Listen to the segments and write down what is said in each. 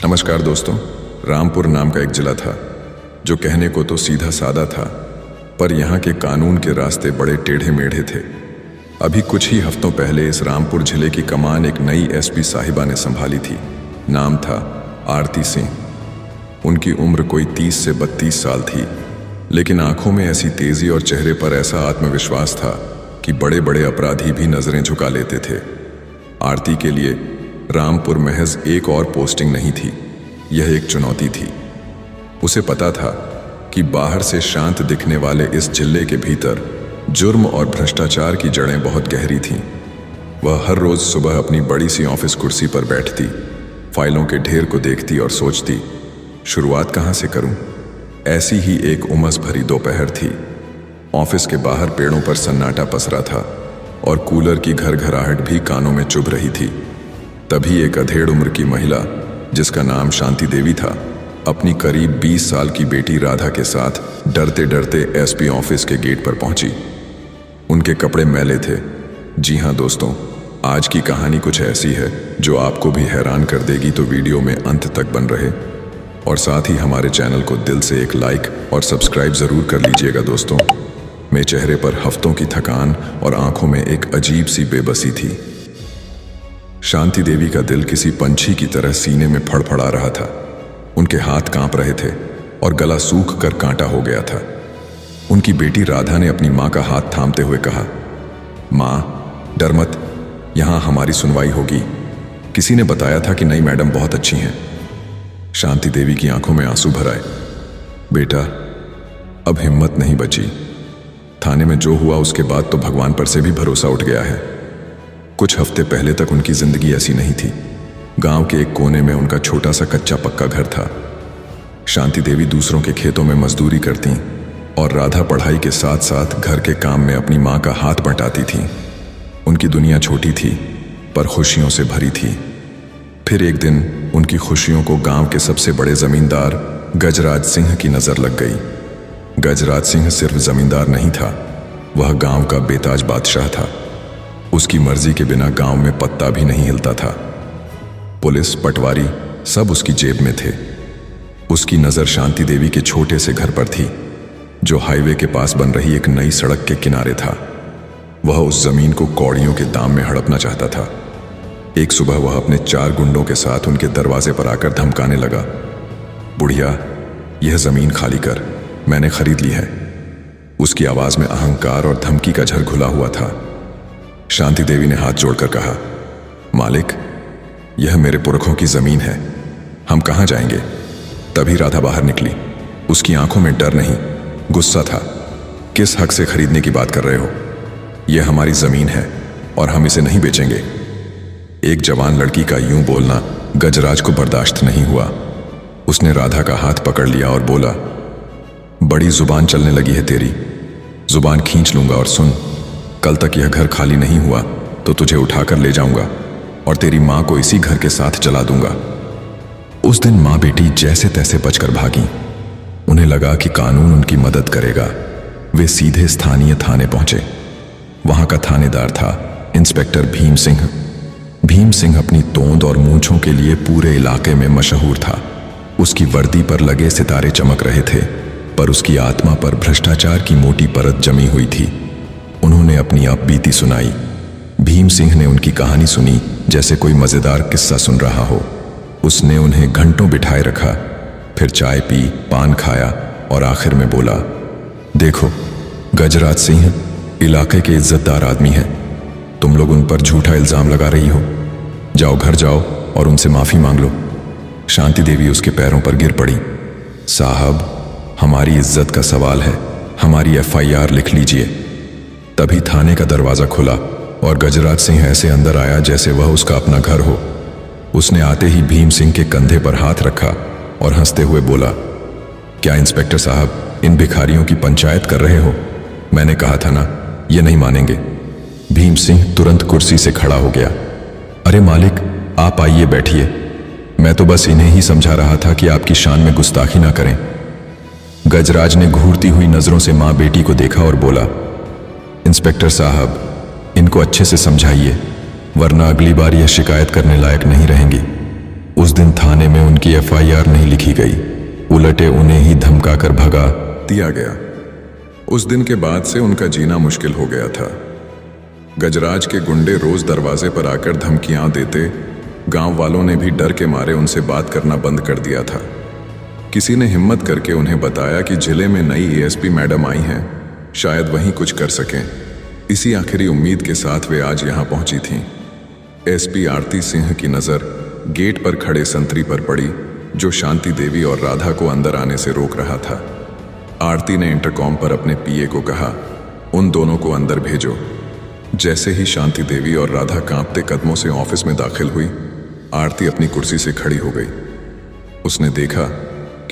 नमस्कार दोस्तों। रामपुर नाम का एक जिला था जो कहने को तो सीधा सादा था, पर यहाँ के कानून के रास्ते बड़े टेढ़े मेढ़े थे। अभी कुछ ही हफ्तों पहले इस रामपुर जिले की कमान एक नई एसपी साहिबा ने संभाली थी। नाम था आरती सिंह। उनकी उम्र कोई 30 से 32 साल थी, लेकिन आंखों में ऐसी तेजी और चेहरे पर ऐसा आत्मविश्वास था कि बड़े बड़े अपराधी भी नजरें झुका लेते थे। आरती के लिए रामपुर महज एक और पोस्टिंग नहीं थी, यह एक चुनौती थी। उसे पता था कि बाहर से शांत दिखने वाले इस जिले के भीतर जुर्म और भ्रष्टाचार की जड़ें बहुत गहरी थीं। वह हर रोज सुबह अपनी बड़ी सी ऑफिस कुर्सी पर बैठती, फाइलों के ढेर को देखती और सोचती, शुरुआत कहाँ से करूं? ऐसी ही एक उमस भरी दोपहर थी। ऑफिस के बाहर पेड़ों पर सन्नाटा पसरा था और कूलर की घरघराहट भी कानों में चुभ रही थी। तभी एक अधेड़ उम्र की महिला, जिसका नाम शांति देवी था, अपनी करीब 20 साल की बेटी राधा के साथ डरते डरते एसपी ऑफिस के गेट पर पहुंची। उनके कपड़े मैले थे। जी हां दोस्तों, आज की कहानी कुछ ऐसी है जो आपको भी हैरान कर देगी, तो वीडियो में अंत तक बन रहे और साथ ही हमारे चैनल को दिल से एक लाइक और सब्सक्राइब जरूर कर लीजिएगा दोस्तों। मेरे चेहरे पर हफ्तों की थकान और आंखों में एक अजीब सी बेबसी थी। शांति देवी का दिल किसी पंछी की तरह सीने में फड़फड़ा रहा था। उनके हाथ कांप रहे थे और गला सूख कर कांटा हो गया था। उनकी बेटी राधा ने अपनी मां का हाथ थामते हुए कहा, मां, डर मत, यहां हमारी सुनवाई होगी। किसी ने बताया था कि नई मैडम बहुत अच्छी हैं। शांति देवी की आंखों में आंसू भर आए। बेटा, अब हिम्मत नहीं बची। थाने में जो हुआ उसके बाद तो भगवान पर से भी भरोसा उठ गया है। कुछ हफ्ते पहले तक उनकी जिंदगी ऐसी नहीं थी। गांव के एक कोने में उनका छोटा सा कच्चा पक्का घर था। शांति देवी दूसरों के खेतों में मजदूरी करती और राधा पढ़ाई के साथ साथ घर के काम में अपनी मां का हाथ बंटाती थी। उनकी दुनिया छोटी थी पर खुशियों से भरी थी। फिर एक दिन उनकी खुशियों को गांव के सबसे बड़े जमींदार गजराज सिंह की नजर लग गई। गजराज सिंह सिर्फ जमींदार नहीं था, वह गांव का बेताज बादशाह था। उसकी मर्जी के बिना गांव में पत्ता भी नहीं हिलता था। पुलिस, पटवारी सब उसकी जेब में थे। उसकी नजर शांति देवी के छोटे से घर पर थी, जो हाईवे के पास बन रही एक नई सड़क के किनारे था। वह उस जमीन को कौड़ियों के दाम में हड़पना चाहता था। एक सुबह वह अपने 4 गुंडों के साथ उनके दरवाजे पर आकर धमकाने लगा, बुढ़िया, यह जमीन खाली कर, मैंने खरीद ली है। उसकी आवाज में अहंकार और धमकी का झर घुला हुआ था। शांति देवी ने हाथ जोड़कर कहा, मालिक, यह मेरे पुरखों की जमीन है, हम कहां जाएंगे? तभी राधा बाहर निकली। उसकी आंखों में डर नहीं, गुस्सा था। किस हक से खरीदने की बात कर रहे हो? यह हमारी जमीन है और हम इसे नहीं बेचेंगे। एक जवान लड़की का यूं बोलना गजराज को बर्दाश्त नहीं हुआ। उसने राधा का हाथ पकड़ लिया और बोला, बड़ी जुबान चलने लगी है तेरी, जुबान खींच लूंगा। और सुन, कल तक यह घर खाली नहीं हुआ तो तुझे उठाकर ले जाऊंगा और तेरी मां को इसी घर के साथ जला दूंगा। उस दिन मां बेटी जैसे तैसे बचकर भागी। उन्हें लगा कि कानून उनकी मदद करेगा। वे सीधे स्थानीय थाने पहुंचे। वहां का थानेदार था इंस्पेक्टर भीम सिंह। भीम सिंह अपनी तोंद और मूंछों के लिए पूरे इलाके में मशहूर था। उसकी वर्दी पर लगे सितारे चमक रहे थे, पर उसकी आत्मा पर भ्रष्टाचार की मोटी परत जमी हुई थी। उन्होंने अपनी बीती सुनाई। भीम सिंह ने उनकी कहानी सुनी जैसे कोई मजेदार किस्सा सुन रहा हो। उसने उन्हें घंटों बिठाए रखा, फिर चाय पी, पान खाया और आखिर में बोला, देखो, गजराज सिंह इलाके के इज्जतदार आदमी हैं। तुम लोग उन पर झूठा इल्जाम लगा रही हो। जाओ, घर जाओ और उनसे माफी मांग लो। शांति देवी उसके पैरों पर गिर पड़ी। साहब, हमारी इज्जत का सवाल है, हमारी FIR लिख लीजिए। तभी थाने का दरवाजा खुला और गजराज सिंह ऐसे अंदर आया जैसे वह उसका अपना घर हो। उसने आते ही भीम सिंह के कंधे पर हाथ रखा और हंसते हुए बोला, क्या इंस्पेक्टर साहब, इन भिखारियों की पंचायत कर रहे हो? मैंने कहा था ना, ये नहीं मानेंगे। भीम सिंह तुरंत कुर्सी से खड़ा हो गया। अरे मालिक, आप आइए, बैठिए। मैं तो बस इन्हें ही समझा रहा था कि आपकी शान में गुस्ताखी ना करें। गजराज ने घूरती हुई नजरों से मां बेटी को देखा और बोला, इंस्पेक्टर साहब, इनको अच्छे से समझाइए, वरना अगली बार यह शिकायत करने लायक नहीं रहेंगी। उस दिन थाने में उनकी एफआईआर नहीं लिखी गई, उलटे उन्हें ही धमकाकर भगा दिया गया। उस दिन के बाद से उनका जीना मुश्किल हो गया था। गजराज के गुंडे रोज दरवाजे पर आकर धमकियां देते। गांव वालों ने भी डर के मारे उनसे बात करना बंद कर दिया था। किसी ने हिम्मत करके उन्हें बताया कि जिले में नई एएसपी मैडम आई हैं, शायद वहीं कुछ कर सकें। इसी आखिरी उम्मीद के साथ वे आज यहां पहुंची थीं। एसपी आरती सिंह की नज़र गेट पर खड़े संतरी पर पड़ी, जो शांति देवी और राधा को अंदर आने से रोक रहा था। आरती ने इंटरकॉम पर अपने पीए को कहा, उन दोनों को अंदर भेजो। जैसे ही शांति देवी और राधा कांपते कदमों से ऑफिस में दाखिल हुई, आरती अपनी कुर्सी से खड़ी हो गई। उसने देखा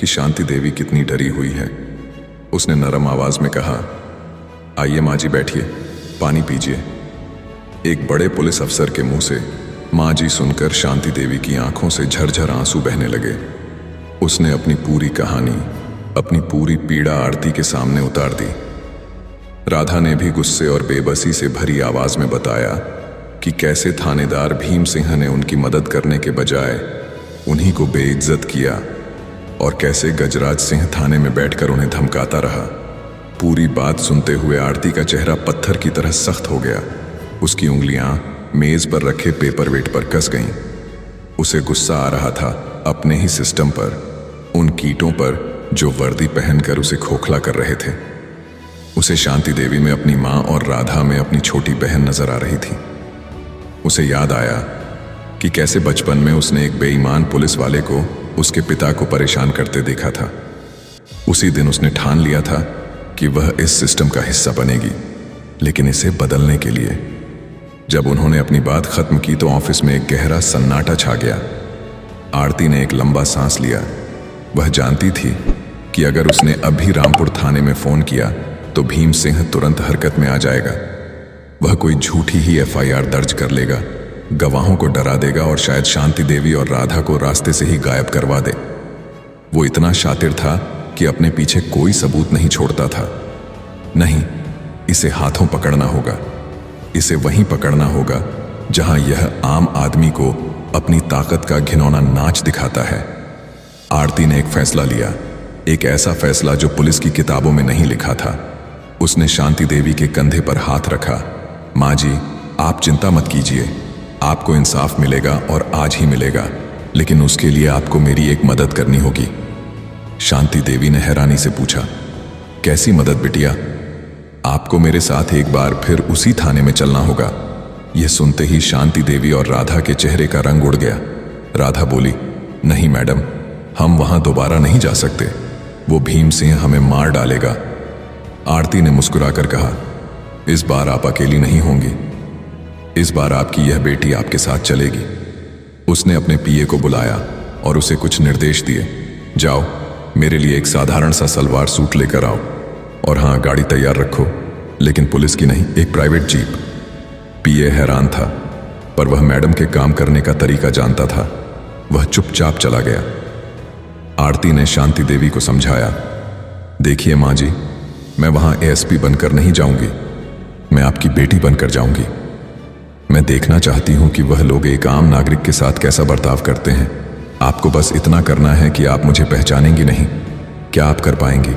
कि शांति देवी कितनी डरी हुई है। उसने नरम आवाज में कहा, आइए माँ जी बैठिए, पानी पीजिए। एक बड़े पुलिस अफसर के मुंह से माँ जी सुनकर शांति देवी की आंखों से झरझर आंसू बहने लगे। उसने अपनी पूरी कहानी, अपनी पूरी पीड़ा आरती के सामने उतार दी। राधा ने भी गुस्से और बेबसी से भरी आवाज में बताया कि कैसे थानेदार भीम सिंह ने उनकी मदद करने के बजाय उन्हीं को बेइज्जत किया और कैसे गजराज सिंह थाने में बैठकर उन्हें धमकाता रहा। पूरी बात सुनते हुए आरती का चेहरा पत्थर की तरह सख्त हो गया। उसकी उंगलियां मेज पर रखे पेपर वेट पर कस गईं। उसे गुस्सा आ रहा था अपने ही सिस्टम पर, उन कीटों पर जो वर्दी पहनकर उसे खोखला कर रहे थे। उसे शांति देवी में अपनी माँ और राधा में अपनी छोटी बहन नजर आ रही थी। उसे याद आया कि कैसे बचपन में उसने एक बेईमान पुलिस वाले को उसके पिता को परेशान करते देखा था। उसी दिन उसने ठान लिया था कि वह इस सिस्टम का हिस्सा बनेगी, लेकिन इसे बदलने के लिए। जब उन्होंने अपनी बात खत्म की तो ऑफिस में एक गहरा सन्नाटा छा गया। आरती ने एक लंबा सांस लिया। वह जानती थी कि अगर उसने अभी रामपुर थाने में फोन किया तो भीम सिंह तुरंत हरकत में आ जाएगा। वह कोई झूठी ही एफआईआर दर्ज कर लेगा, गवाहों को डरा देगा और शायद शांति देवी और राधा को रास्ते से ही गायब करवा दे। वो इतना शातिर था कि अपने पीछे कोई सबूत नहीं छोड़ता था। नहीं, इसे हाथों पकड़ना होगा। इसे वहीं पकड़ना होगा जहां यह आम आदमी को अपनी ताकत का घिनौना नाच दिखाता है। आरती ने एक फैसला लिया, एक ऐसा फैसला जो पुलिस की किताबों में नहीं लिखा था। उसने शांति देवी के कंधे पर हाथ रखा। माँ जी, आप चिंता मत कीजिए, आपको इंसाफ मिलेगा और आज ही मिलेगा, लेकिन उसके लिए आपको मेरी एक मदद करनी होगी। शांति देवी ने हैरानी से पूछा, कैसी मदद बिटिया? आपको मेरे साथ एक बार फिर उसी थाने में चलना होगा। यह सुनते ही शांति देवी और राधा के चेहरे का रंग उड़ गया। राधा बोली, नहीं मैडम, हम वहां दोबारा नहीं जा सकते। वो भीम सिंह हमें मार डालेगा। आरती ने मुस्कुराकर कहा, इस बार आप अकेली नहीं होंगी। इस बार आपकी यह बेटी आपके साथ चलेगी। उसने अपने पीए को बुलाया और उसे कुछ निर्देश दिए। जाओ, मेरे लिए एक साधारण सा सलवार सूट लेकर आओ, और हाँ, गाड़ी तैयार रखो, लेकिन पुलिस की नहीं, एक प्राइवेट जीप। पीए हैरान था, पर वह मैडम के काम करने का तरीका जानता था। वह चुपचाप चला गया। आरती ने शांति देवी को समझाया, देखिए माँ जी, मैं वहां एएसपी बनकर नहीं जाऊंगी, मैं आपकी बेटी बनकर जाऊंगी। मैं देखना चाहती हूं कि वह लोग एक आम नागरिक के साथ कैसा बर्ताव करते हैं। आपको बस इतना करना है कि आप मुझे पहचानेंगी नहीं। क्या आप कर पाएंगी?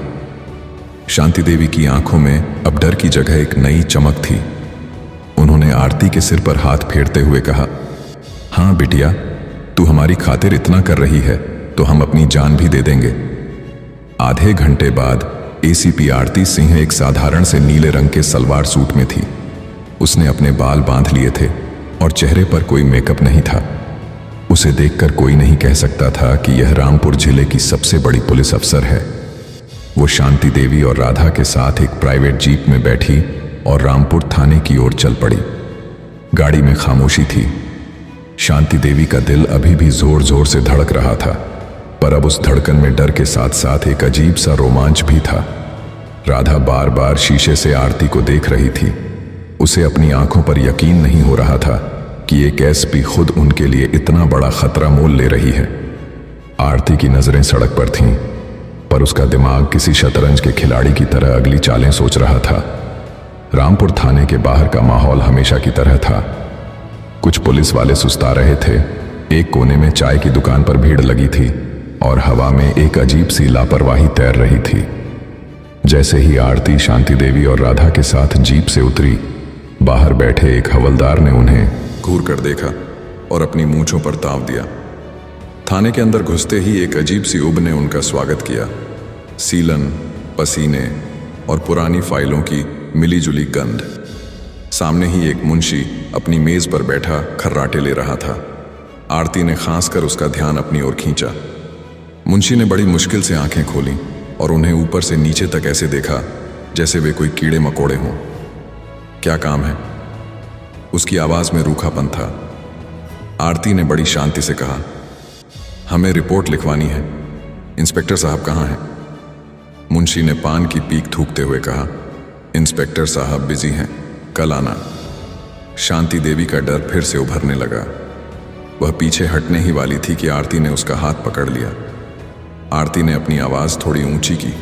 शांति देवी की आंखों में अब डर की जगह एक नई चमक थी। उन्होंने आरती के सिर पर हाथ फेरते हुए कहा, हाँ बिटिया, तू हमारी खातिर इतना कर रही है तो हम अपनी जान भी दे देंगे। आधे घंटे बाद एसीपी आरती सिंह एक साधारण से नीले रंग के सलवार सूट में थी। उसने अपने बाल बांध लिए थे और चेहरे पर कोई मेकअप नहीं था। उसे देखकर कोई नहीं कह सकता था कि यह रामपुर जिले की सबसे बड़ी पुलिस अफसर है। वो शांति देवी और राधा के साथ एक प्राइवेट जीप में बैठी और रामपुर थाने की ओर चल पड़ी। गाड़ी में खामोशी थी। शांति देवी का दिल अभी भी जोर जोर से धड़क रहा था, पर अब उस धड़कन में डर के साथ साथ एक अजीब सा रोमांच भी था। राधा बार बार शीशे से आरती को देख रही थी। उसे अपनी आंखों पर यकीन नहीं हो रहा था कि एक एसपी खुद उनके लिए इतना बड़ा खतरा मोल ले रही है। आरती की नजरें सड़क पर थीं, पर उसका दिमाग किसी शतरंज के खिलाड़ी की तरह अगली चालें सोच रहा था। रामपुर थाने के बाहर का माहौल हमेशा की तरह था। कुछ पुलिस वाले सुस्ता रहे थे, एक कोने में चाय की दुकान पर भीड़ लगी थी और हवा में एक अजीब सी लापरवाही तैर रही थी। जैसे ही आरती, शांति देवी और राधा के साथ जीप से उतरी, बाहर बैठे एक हवलदार ने उन्हें घूर कर देखा और अपनी मूंछों पर ताव दिया। थाने के अंदर घुसते ही एक अजीब सी उब ने उनका स्वागत किया। सीलन, पसीने और पुरानी फाइलों की मिलीजुली गंध। सामने ही एक मुंशी अपनी मेज पर बैठा खर्राटे ले रहा था। आरती ने खास कर उसका ध्यान अपनी ओर खींचा। मुंशी ने बड़ी मुश्किल से आंखें खोलीं और उन्हें ऊपर से नीचे तक ऐसे देखा जैसे वे कोई कीड़े मकोड़े हों। क्या काम है? उसकी आवाज में रूखापन था। आरती ने बड़ी शांति से कहा, हमें रिपोर्ट लिखवानी है। इंस्पेक्टर साहब कहाँ हैं? मुंशी ने पान की पीक थूकते हुए कहा, इंस्पेक्टर साहब बिजी हैं, कल आना। शांति देवी का डर फिर से उभरने लगा। वह पीछे हटने ही वाली थी कि आरती ने उसका हाथ पकड़ लिया। आरती ने अपनी आवाज थोड़ी ऊंची की,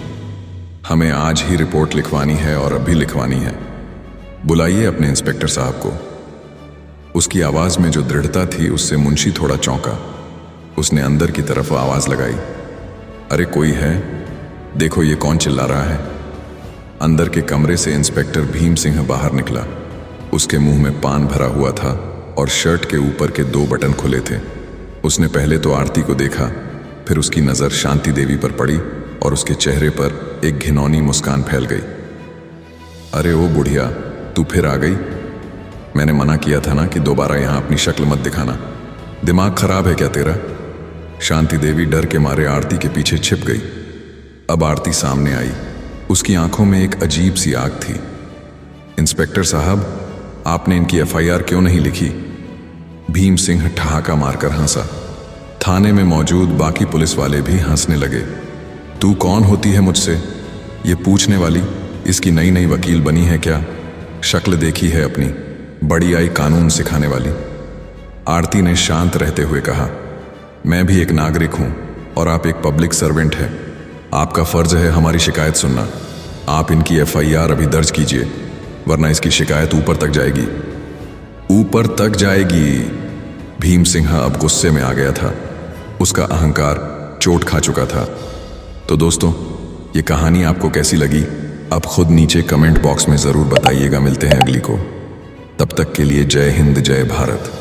हमें आज ही रिपोर्ट लिखवानी है और अभी लिखवानी है। बुलाइए अपने इंस्पेक्टर साहब को। उसकी आवाज में जो दृढ़ता थी उससे मुंशी थोड़ा चौंका। उसने अंदर की तरफ आवाज लगाई, अरे कोई है? देखो ये कौन चिल्ला रहा है। अंदर के कमरे से इंस्पेक्टर भीम सिंह बाहर निकला। उसके मुंह में पान भरा हुआ था और शर्ट के ऊपर के 2 बटन खुले थे। उसने पहले तो आरती को देखा, फिर उसकी नजर शांति देवी पर पड़ी और उसके चेहरे पर एक घिनौनी मुस्कान फैल गई। अरे ओ बुढ़िया, तू फिर आ गई? मैंने मना किया था ना कि दोबारा यहां अपनी शक्ल मत दिखाना। दिमाग खराब है क्या तेरा? शांति देवी डर के मारे आरती के पीछे छिप गई। अब आरती सामने आई। उसकी आंखों में एक अजीब सी आग थी। इंस्पेक्टर साहब, आपने इनकी एफआईआर क्यों नहीं लिखी? भीम सिंह ठहाका मारकर हंसा। थाने में मौजूद बाकी पुलिस वाले भी हंसने लगे। तू कौन होती है मुझसे ये पूछने वाली? इसकी नई नई वकील बनी है क्या? शक्ल देखी है अपनी, बड़ी आई कानून सिखाने वाली। आरती ने शांत रहते हुए कहा, मैं भी एक नागरिक हूं और आप एक पब्लिक सर्वेंट हैं। आपका फर्ज है हमारी शिकायत सुनना। आप इनकी एफआईआर अभी दर्ज कीजिए, वरना इसकी शिकायत ऊपर तक जाएगी। ऊपर तक जाएगी? भीम सिंह अब गुस्से में आ गया था। उसका अहंकार चोट खा चुका था। तो दोस्तों, ये कहानी आपको कैसी लगी अब खुद नीचे कमेंट बॉक्स में जरूर बताइएगा। मिलते हैं अगली को। तब तक के लिए जय हिंद, जय भारत।